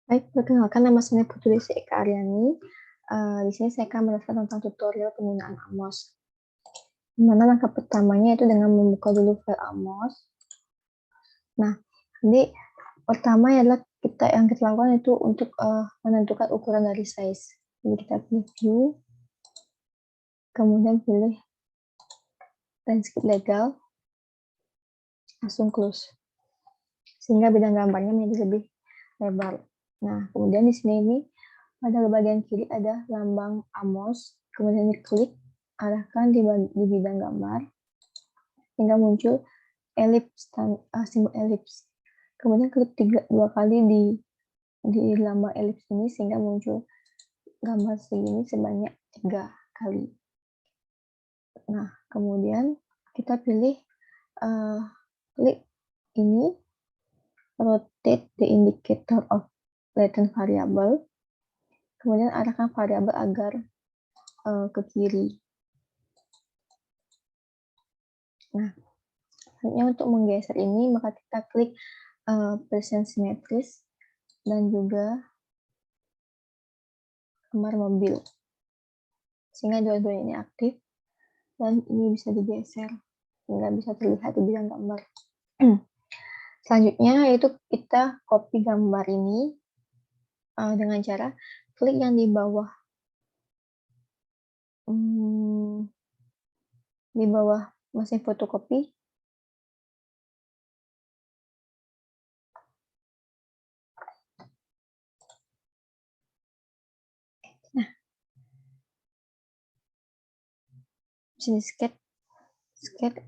Baik, perkenalkan nama saya Putri Eka Aryani. Di sini saya akan menjelaskan tentang tutorial penggunaan Amos. Di mana langkah pertamanya itu dengan membuka dulu file Amos. Nah, jadi pertama adalah yang kita lakukan itu untuk menentukan ukuran dari size. Jadi kita pilih view, kemudian pilih landscape legal, langsung close. Sehingga bidang gambarnya menjadi lebih lebar. Nah, kemudian di sini ini pada bagian kiri ada lambang Amos, kemudian diklik, arahkan di bidang gambar, hingga muncul simbol elips. Kemudian klik dua kali di lambang elips ini sehingga muncul gambar segini sebanyak 3 kali. Nah, kemudian kita pilih klik ini, rotate the indicator of latent variable, kemudian arahkan variabel agar ke kiri. Nah, selanjutnya untuk menggeser ini, maka kita klik present symmetries dan juga gambar mobil. Sehingga dua-duanya ini aktif dan ini bisa digeser sehingga bisa terlihat di bidang gambar. Selanjutnya yaitu kita copy gambar ini dengan cara klik yang di bawah mesin fotokopi. Nah, sini sketch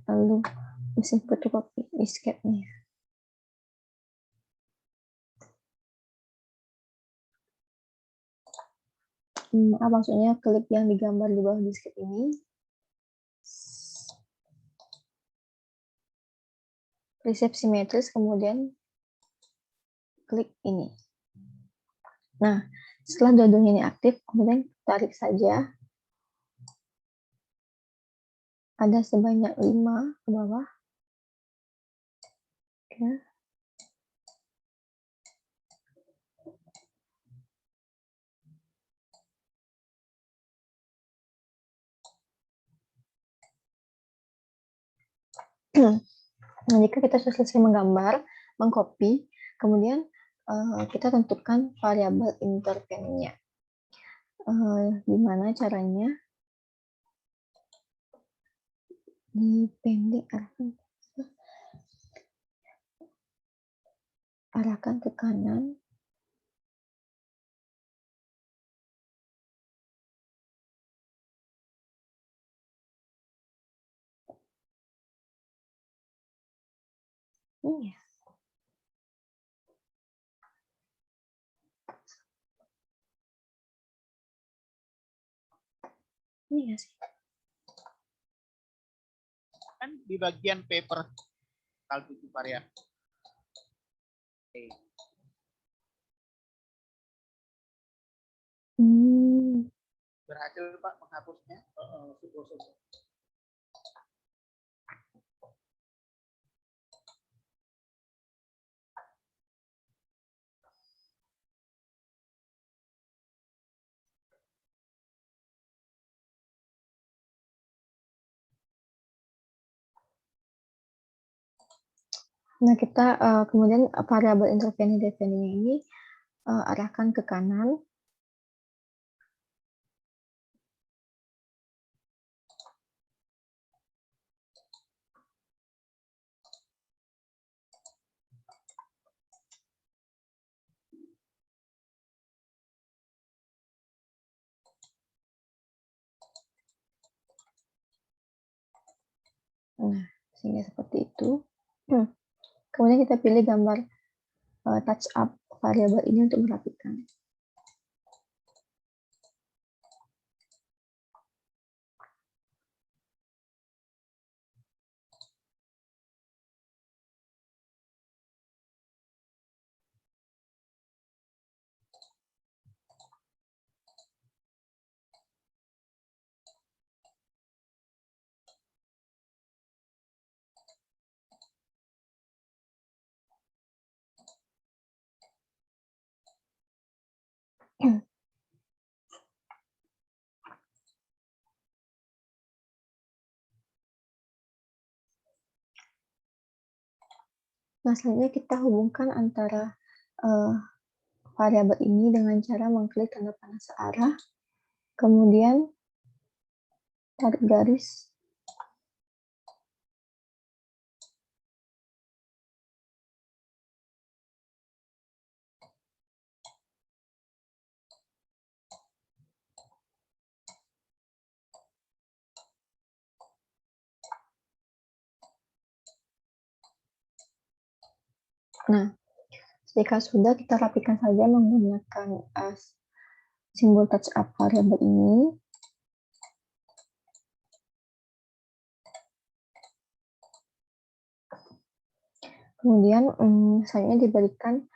lalu mesin fotokopi di sketch-nya. Maksudnya klik yang digambar di bawah disket ini, preset simetris, kemudian klik ini. Nah, setelah dua-duanya ini aktif, kemudian tarik saja. Ada sebanyak 5 ke bawah. Ya. Nah, jika kita sudah selesai menggambar, mengcopy, kemudian kita tentukan variabel intervennya. Gimana caranya? Dipendek arahkan ke kanan. Iya. Iya sih. Kan di bagian paper kaldu varian. Berhasil Pak menghapusnya. Nah, kita kemudian variabel intervensi defininya ini arahkan ke kanan. Nah, sehingga seperti itu. Kemudian kita pilih gambar touch up variabel ini untuk merapikan. Nah, selanjutnya kita hubungkan antara variabel ini dengan cara mengklik tanda panah searah, kemudian tarik garis. Nah, jika sudah, kita rapikan saja menggunakan simbol touch up variabel ini. Kemudian selanjutnya diberikan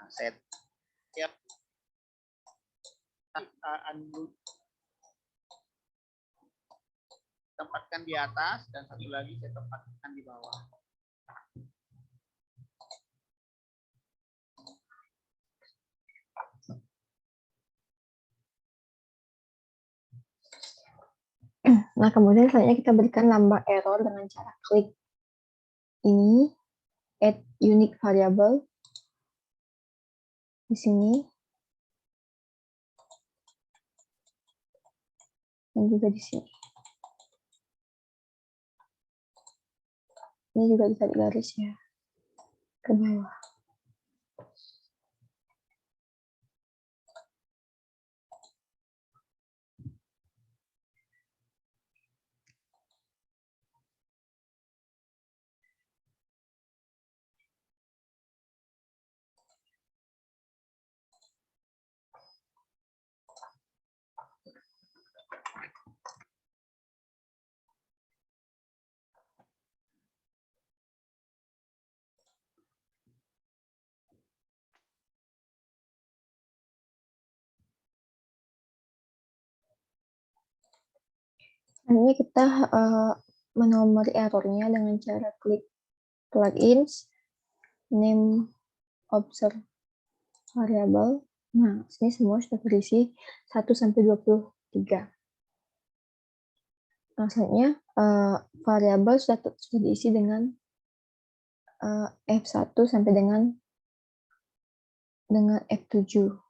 Nah, set. Ya. Tempatkan di atas dan satu lagi saya tempatkan di bawah. Nah, kemudian selanjutnya kita berikan lambang error dengan cara klik ini, add unique variable di sini, dan juga di sini. Ini juga ditarik garis ya ke bawah. Ini kita menomori errornya dengan cara klik plugins, name observe variable. Nah, sini semua sudah berisi 1 sampai 23. Nah, selanjutnya variabel sudah diisi dengan F1 sampai dengan F7.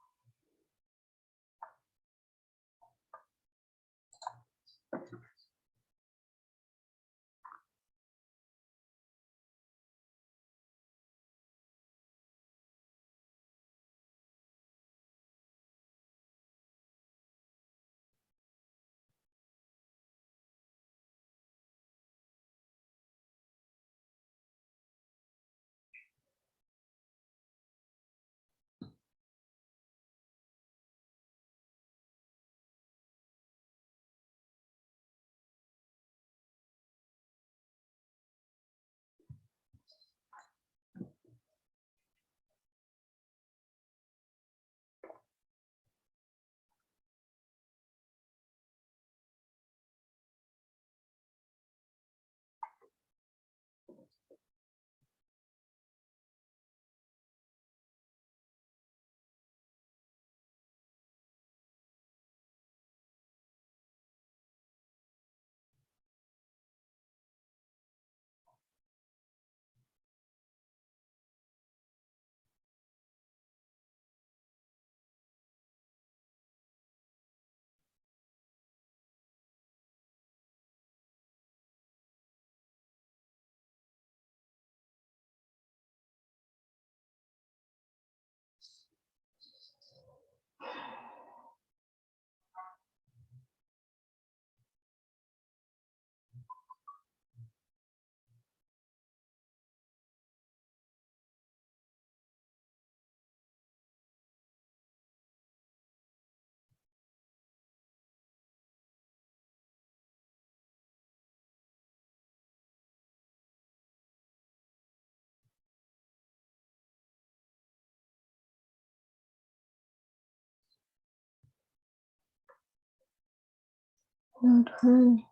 Ya Tuhan.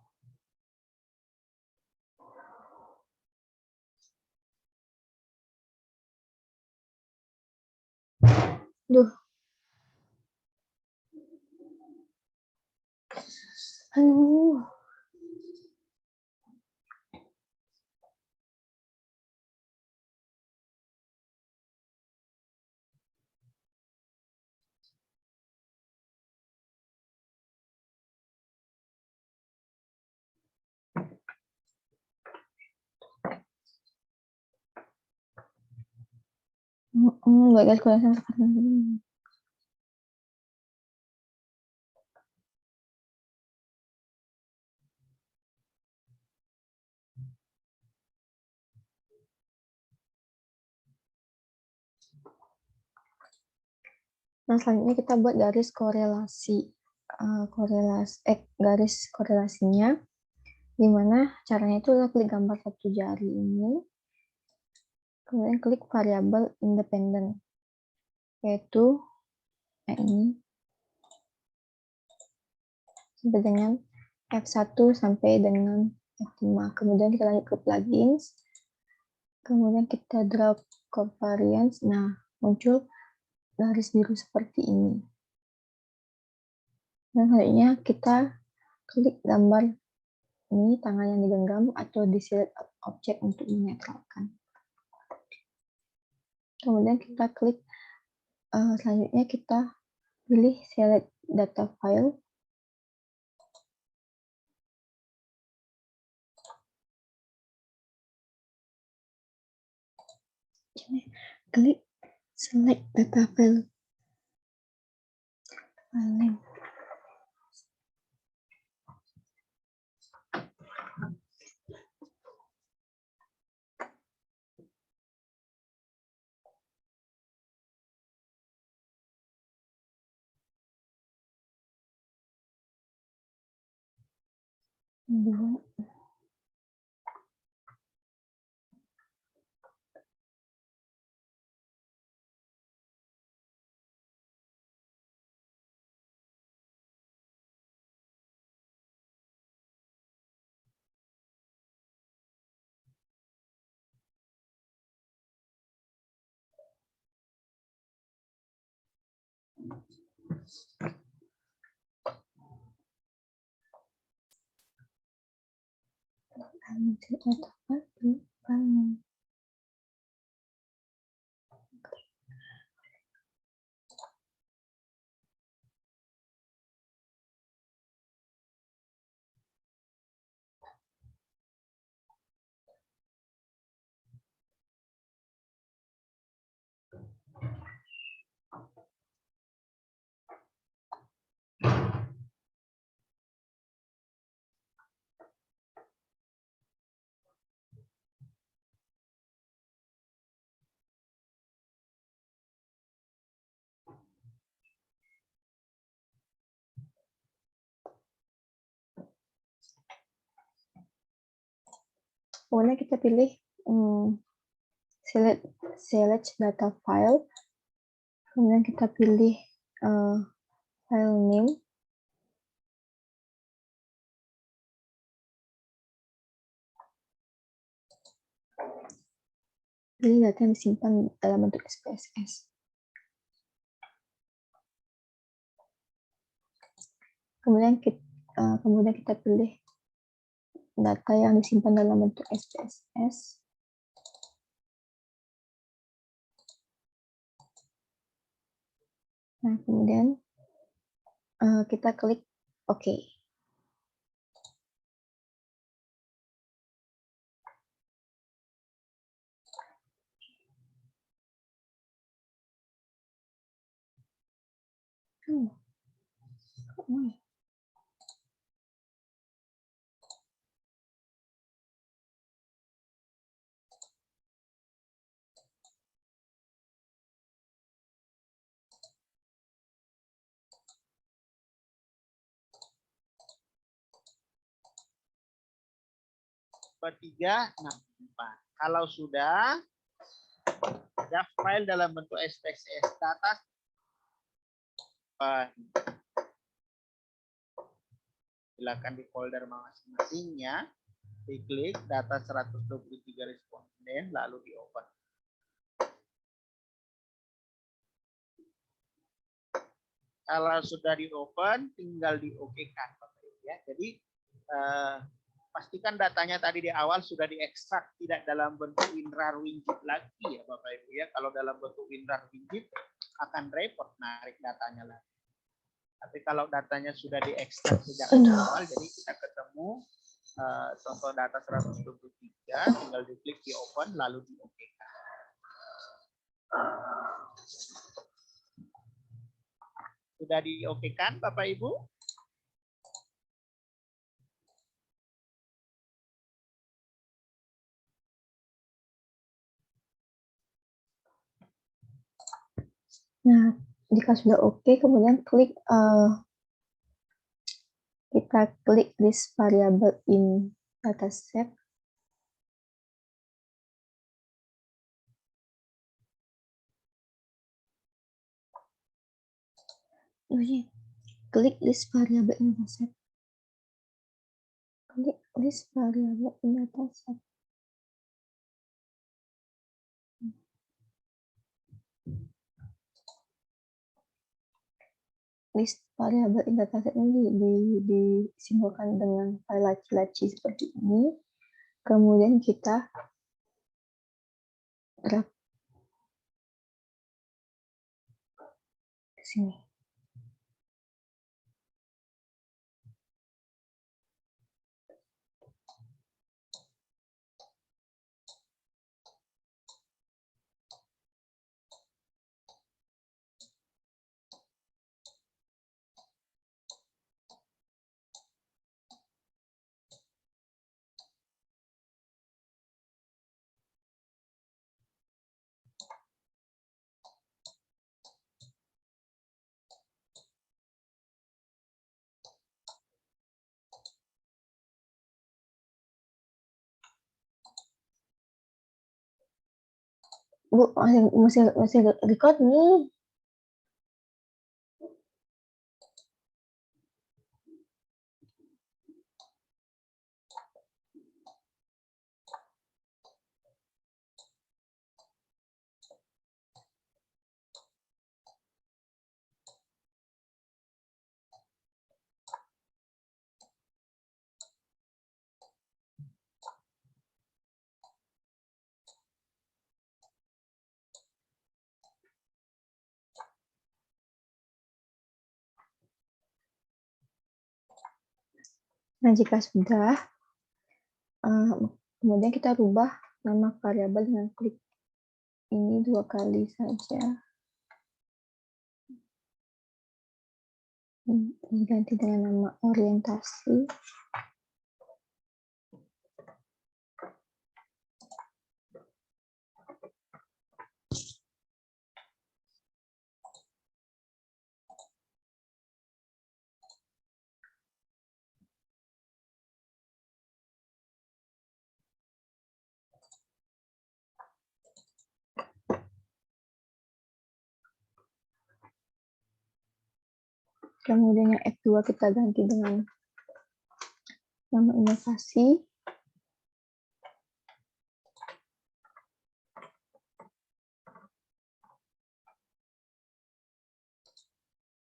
Duh. Aduh. Baik guys, kalau saya Nah, selanjutnya kita buat garis korelasi. Garis korelasinya. Dimana caranya itu kita klik gambar satu jari ini. Kemudian klik variabel independen. Yaitu ini. Sampai dengan F1 sampai dengan F5. Kemudian kita lanjut ke plugins. Kemudian kita drag covariance. Nah, muncul garis biru seperti ini. Dan selanjutnya kita klik gambar ini, tangan yang digenggam atau di select object untuk menetralkan. Kemudian kita klik, selanjutnya kita pilih select data file. Klik select data file. Name. Kemudian kita pilih select data file. Kemudian kita pilih file name. Pilih data yang disimpan dalam bentuk SPSS. Kemudian kita pilih data yang disimpan dalam bentuk SPSS. Nah, kemudian kita klik OK. Tiga, 64. Kalau sudah ada file dalam bentuk SPSS data Silakan di folder masing-masingnya, diklik data 123 responden, lalu di open. Kalau sudah di open, tinggal di OK-kan, Bapak Ibu ya. Jadi pastikan datanya tadi di awal sudah diekstrak, tidak dalam bentuk WinRAR widget lagi ya Bapak Ibu ya. Kalau dalam bentuk WinRAR widget akan repot narik datanya lagi. Tapi kalau datanya sudah diekstrak sejak awal, jadi kita ketemu contoh data 123, tinggal diklik di open lalu di OK-kan. Sudah di OK-kan Bapak Ibu? Nah, jika sudah oke, kemudian kita klik list variable in dataset. Klik list variable in dataset. Klik list variable in dataset. List variabel in dataset ini disimbolkan dengan file laci-laci seperti ini. Kemudian kita drag ke sini. Bu, masih record nih. Nah, jika sudah, kemudian kita rubah nama variabel dengan klik ini 2 kali saja. Diganti dengan nama orientasi. Kemudian yang F2 kita ganti dengan nama inovasi.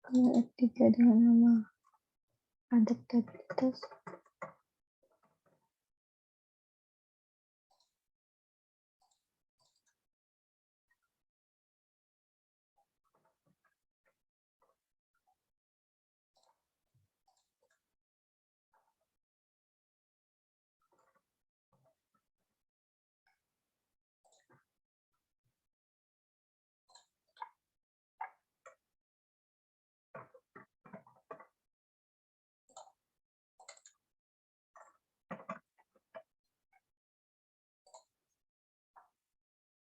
Kemudian F3 dengan nama adaptabilitas.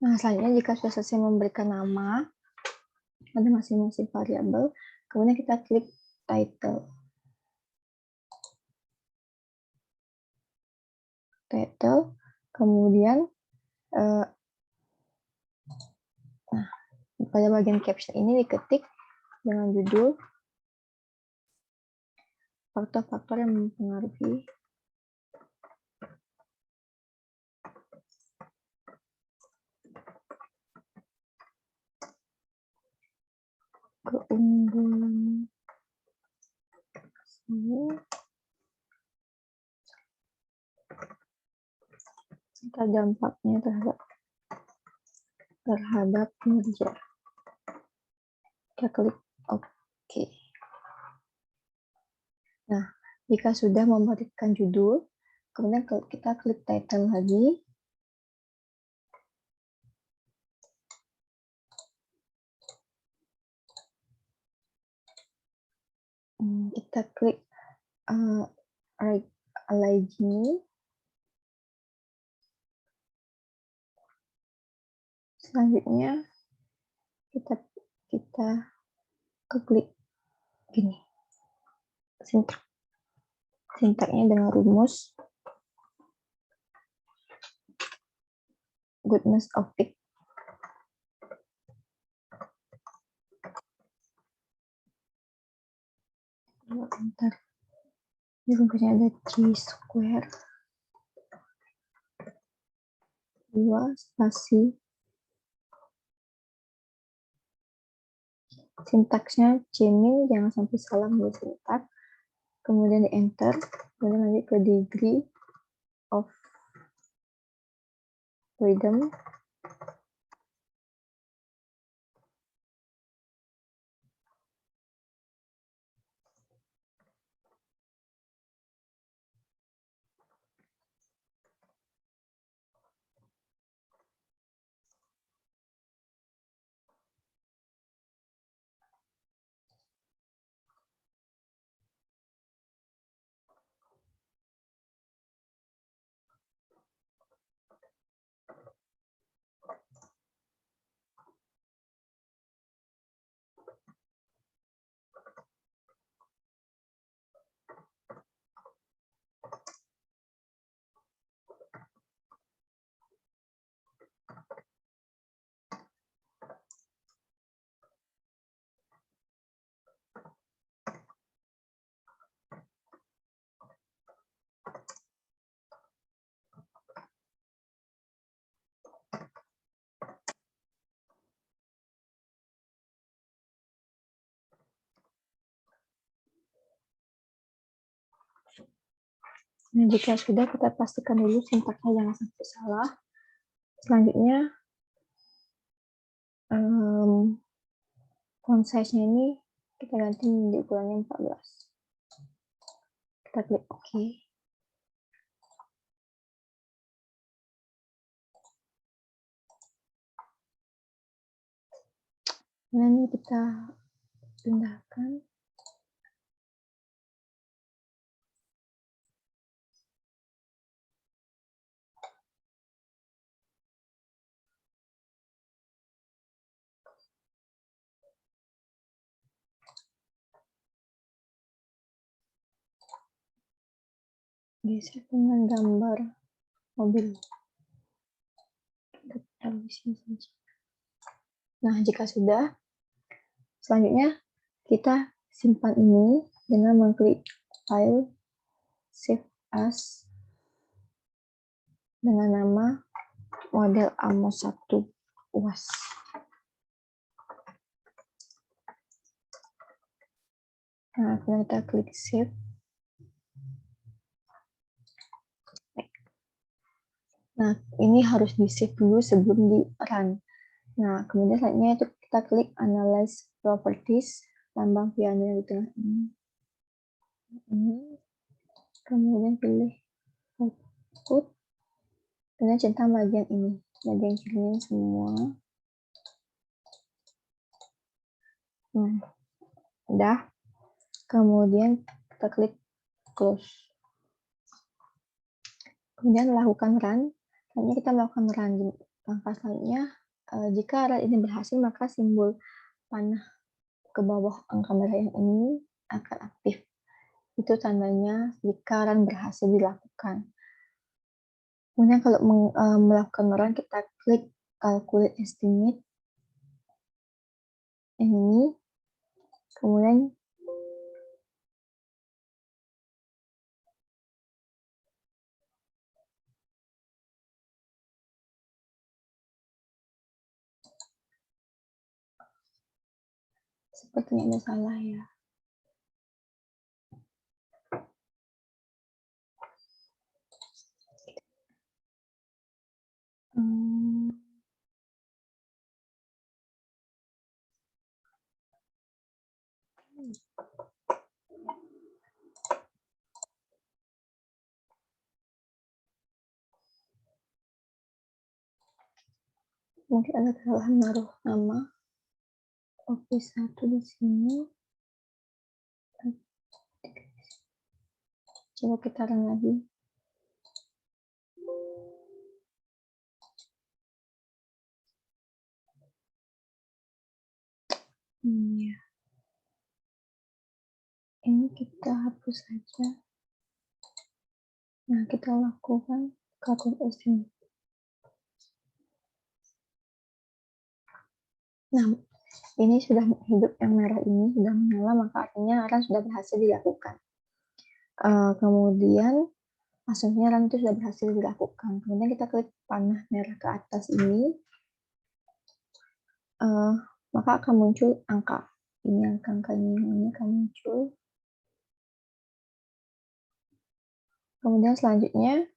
Nah, selanjutnya jika sudah selesai memberikan nama pada masing-masing variabel, kemudian kita klik title. Kemudian pada bagian caption ini diketik dengan judul faktor-faktor yang mempengaruhi keunggulan serta dampaknya terhadap kinerja. Kita klik OK. Nah, jika sudah memberikan judul, kemudian kita klik title lagi. Kita klik align ini. Selanjutnya kita klik gini. Sintaknya dengan rumus goodness of it. Bentar. Ini rumusnya ada G² 2 spasi. Sintaksnya Cmin, jangan sampai salah membuat sintak. Kemudian di enter, kemudian lanjut ke degree of freedom. Nah, jika sudah, kita pastikan dulu sintaknya jangan sampai salah. Selanjutnya, font size-nya ini kita ganti menjadi ukurannya 14. Kita klik OK. Nah, ini kita pindahkan. Geser dengan gambar mobil. Kita taruh di sini saja. Nah, jika sudah, selanjutnya kita simpan ini dengan mengklik file, save as, dengan nama model Amos 1 UAS. Nah, kemudian kita klik save. Nah, ini harus di-save dulu sebelum di-run. Nah, kemudian selanjutnya itu kita klik Analyze Properties, lambang piano di tengah ini. Kemudian pilih Output. Kemudian centang bagian ini, bagian kirinya semua. Udah. Kemudian kita klik Close. Kemudian lakukan run. Selanjutnya kita melakukan run. Langkah selanjutnya, jika run ini berhasil, maka simbol panah ke bawah angka merah yang ini akan aktif. Itu tandanya jika run berhasil dilakukan. Kemudian kalau melakukan run, kita klik Calculate Estimate. Ini. Kemudian Sepertinya ada salah ya. Mungkin ada kesalahan naruh nama Office 1 di sini. Coba kita run lagi. Ya. Ini kita hapus saja. Nah, kita lakukan calculate estimate. Nah, ini sudah hidup, yang merah ini sudah menyala, maka artinya run sudah berhasil dilakukan. Kemudian asumsinya run itu sudah berhasil dilakukan. Kemudian kita klik panah merah ke atas ini, maka akan muncul angka. Ini angka ini akan muncul. Kemudian selanjutnya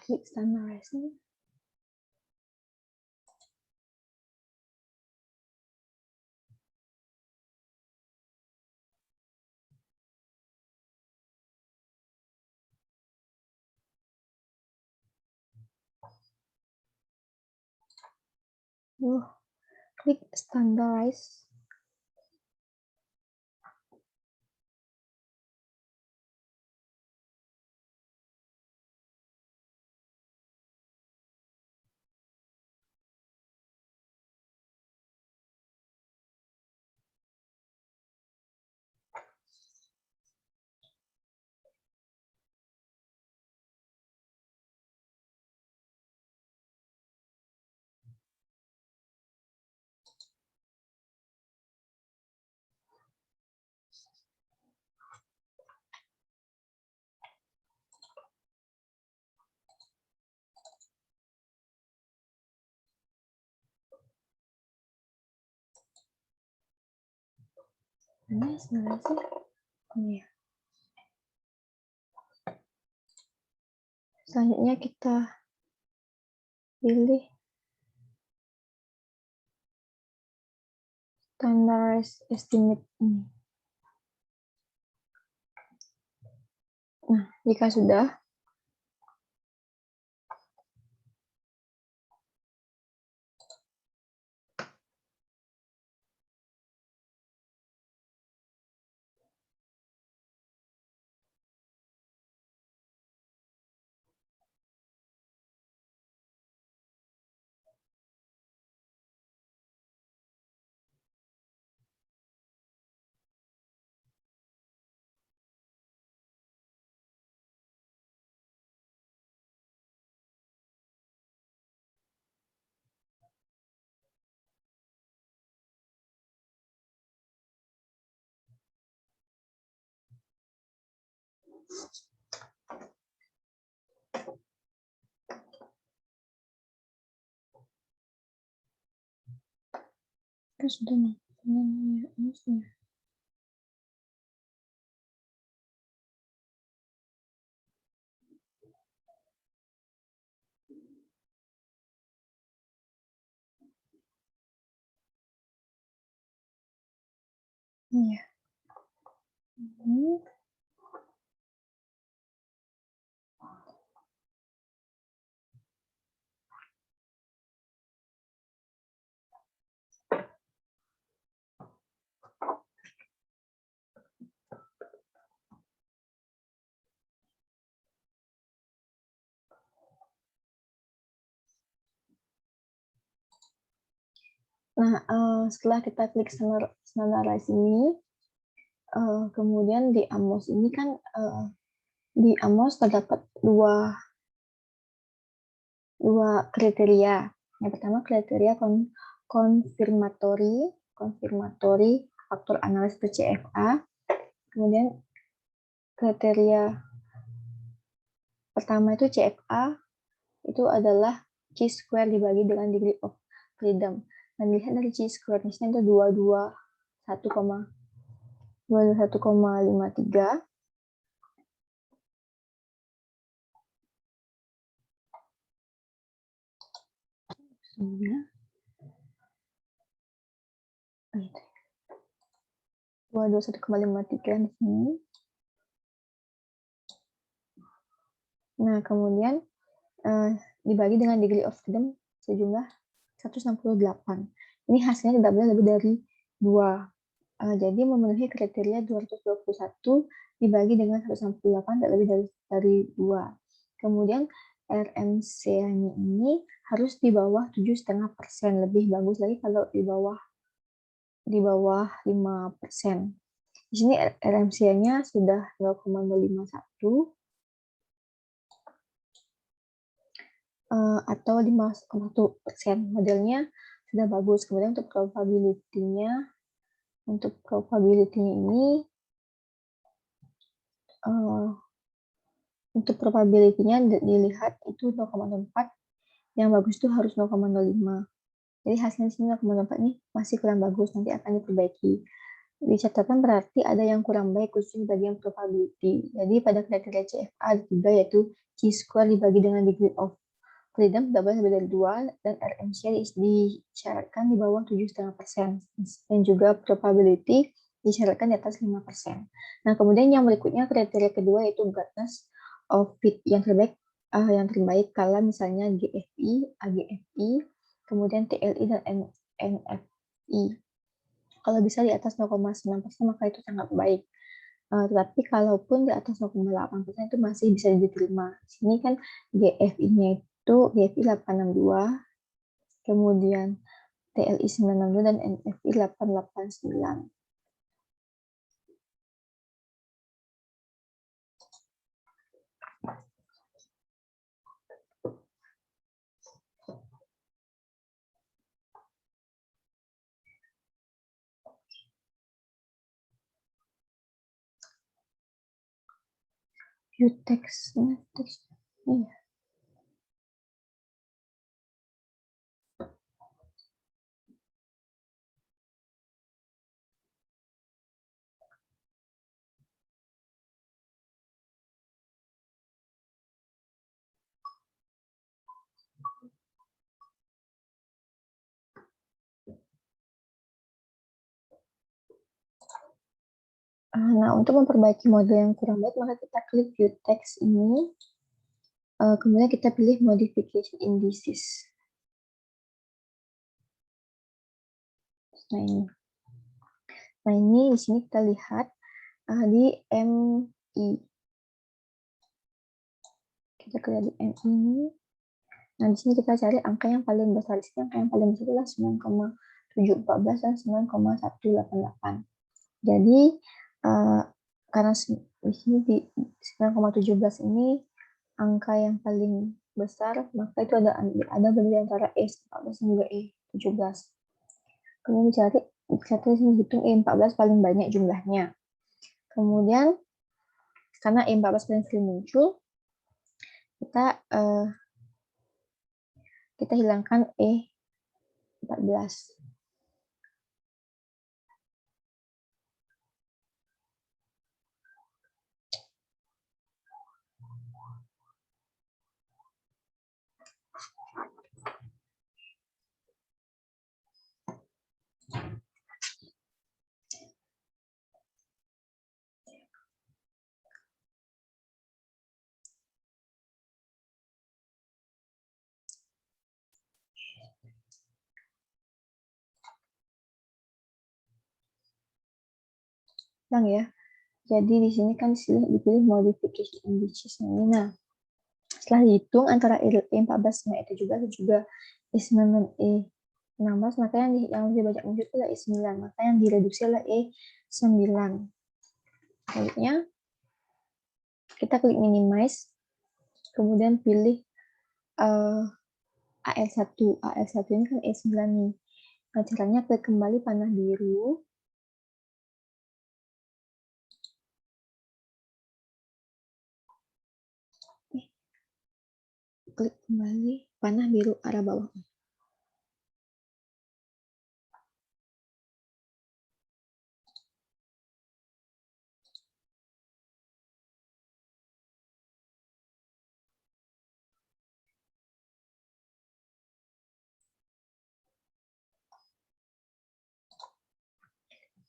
klik standardizing. Klik standardize. Mana standardizing? Ini ya. Selanjutnya kita pilih standardized estimate ini. Nah, jika sudah, kita sudah nih. Iya. Nah, setelah kita klik standardize ini, kemudian di Amos ini kan di Amos terdapat dua kriteria. Yang pertama kriteria konfirmatory confirmatory faktor analis atau CFA. Kemudian kriteria pertama itu CFA itu adalah chi-square dibagi dengan degree of freedom. Nah, dilihat dari chi-square di sini itu 221,53. Kemudian 221,53 di sini. Nah, kemudian dibagi dengan degree of freedom sejumlah 168. Ini hasilnya tidak boleh lebih dari 2. Jadi memenuhi kriteria 221 dibagi dengan 168 tidak lebih dari 2. Kemudian RMC-nya ini harus di bawah 7,5%. Lebih bagus lagi kalau di bawah 5%. Di sini RMC-nya sudah 0,051 atau 5,1%. Modelnya sudah bagus. Kemudian untuk probability-nya ini untuk probability-nya dilihat itu 0,04. Yang bagus itu harus 0,05. Jadi hasilnya di sini 0,04 ini masih kurang bagus, nanti akan diperbaiki. Dicatatkan berarti ada yang kurang baik khususnya di bagian probability. Jadi pada kriteria CFA ada 3, yaitu chi-square dibagi dengan degree of freedom tidak boleh lebih dari 2, dan RMC disyaratkan di bawah 7,5%, dan juga probability disyaratkan di atas 5%. Nah, kemudian yang berikutnya kriteria kedua yaitu goodness of fit yang terbaik kala misalnya GFI, AGFI, kemudian TLI dan NFI. Kalau bisa di atas 0,9% maka itu sangat baik. Tetapi kalaupun di atas 0,8% itu masih bisa diterima. Di sini kan GFI-nya itu GFI 862, kemudian TLI 962 dan NFI 889. View text, iya. Nah, untuk memperbaiki model yang kurang baik, maka kita klik view text ini, kemudian kita pilih modification indices. Nah ini di sini kita lihat di MI. Kita klik di MI ini. Nah di sini kita cari angka yang paling besar. Di sini angka yang paling besar adalah 9,714 dan 9,188. Jadi karena di sini di 9,17 ini angka yang paling besar, maka itu ada berdiri antara E14 dan juga E17. Kemudian kita sini hitung E14 paling banyak jumlahnya. Kemudian karena E14 paling sering muncul, kita hilangkan E14. Ya. Jadi di sini kan dipilih modification indices ini. Nah, setelah dihitung antara E14 sama E17 juga E9 dan E16, maka yang lebih banyak muncul adalah E9, maka yang direduksi adalah E9. Selanjutnya, kita klik minimize, kemudian pilih AL1. AL1 ini kan E9 nih. Nah, caranya klik kembali panah biru. Klik kembali panah biru arah bawah.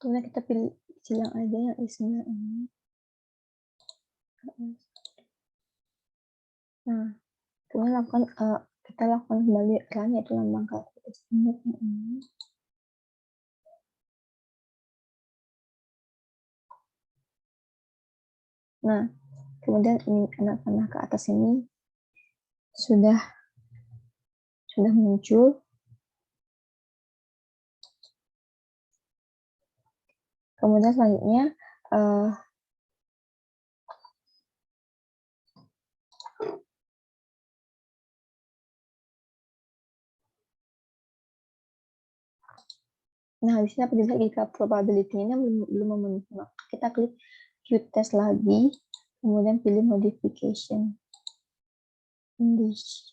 Kemudian kita pilih yang ada yang isinya ini. Nah, kemudian kita lakukan kembali run, yaitu lambang kalkulator estimate yang ini. Nah, kemudian ini anak panah ke atas ini sudah muncul. Kemudian selanjutnya nah, di sini apa dilihat jika probability-nya belum memenuhi, maka kita klik Qtest lagi, kemudian pilih modification English.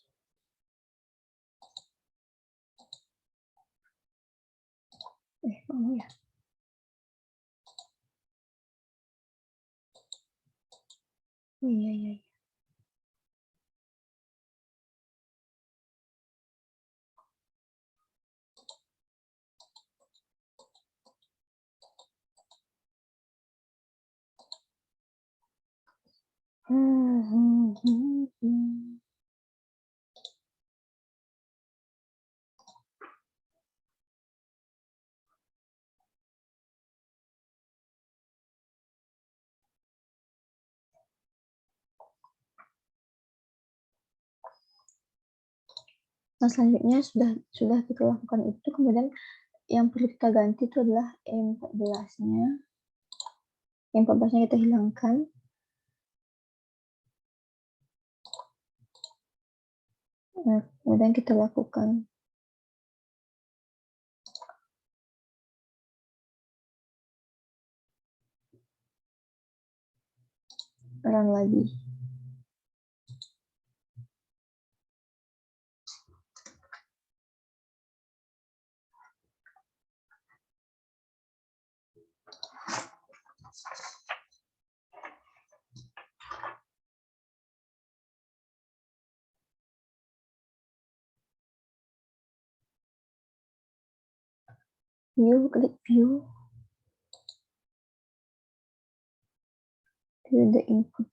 Oh ya. Oh iya, iya. Nah, selanjutnya sudah kita lakukan itu, kemudian yang perlu kita ganti itu adalah E14-nya. E14-nya kita hilangkan. Nah, kemudian kita lakukan run lagi. Klik view the input.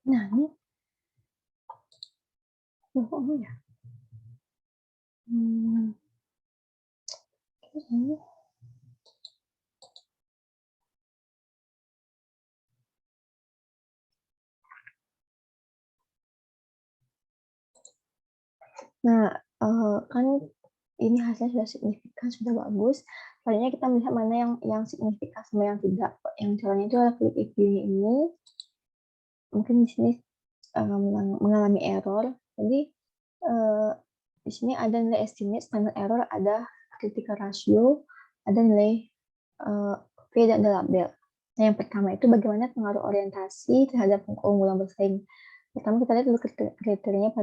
Nah, ini oh ya. Ini. Nah, kan ini hasilnya sudah signifikan, sudah bagus. Selanjutnya kita melihat mana yang signifikan sama yang tidak. Yang caranya itu adalah klik view ini. Mungkin di sini mengalami error. Jadi di sini ada nilai estimate, standard error, ada critical ratio, ada nilai V dan ada label. Nah, yang pertama itu bagaimana pengaruh orientasi terhadap keunggulan bersaing. Pertama kita lihat dulu kriterianya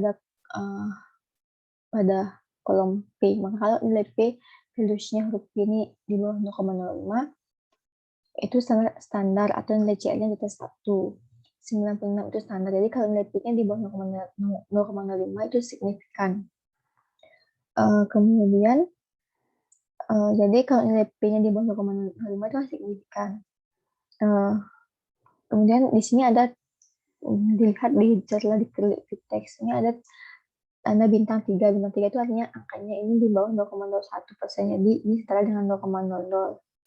pada kolom P. Maka kalau nilai P, values-nya huruf P ini di bawah 0,05, itu standar atau nilai CR-nya di atas 1. 96 itu standar. Jadi kalau nilai peaknya di bawah 0,05 itu signifikan. Kemudian jadi kalau nilai P-nya di bawah 0,05 itu signifikan. Kemudian di sini ada dilihat di celah di teks ini ada tanda bintang 3. Bintang 3 itu artinya angkanya ini di bawah 0,01%. Jadi ini setara dengan 0,00.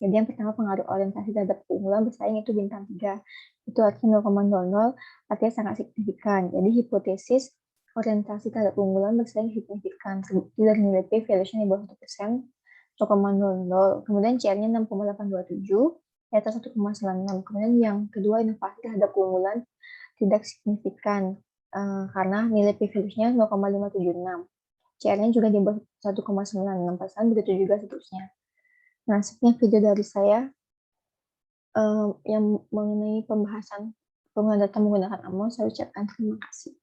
Jadi yang pertama pengaruh orientasi terhadap keunggulan bersaing itu bintang 3. Itu artinya 0,00 artinya sangat signifikan. Jadi hipotesis orientasi terhadap keunggulan bersaing signifikan. Terbukti dari nilai P valuation di bawah 1%, 0,00. Kemudian CR-nya 6,827 di atas 1,96. Kemudian yang kedua inovasi terhadap keunggulan tidak signifikan karena nilai p-value-nya 0,576. CR-nya juga di bawah 1,96%, begitu juga seterusnya. Nah, sekian video dari saya yang mengenai pembahasan penggunaan data menggunakan AMOS. Saya ucapkan terima kasih.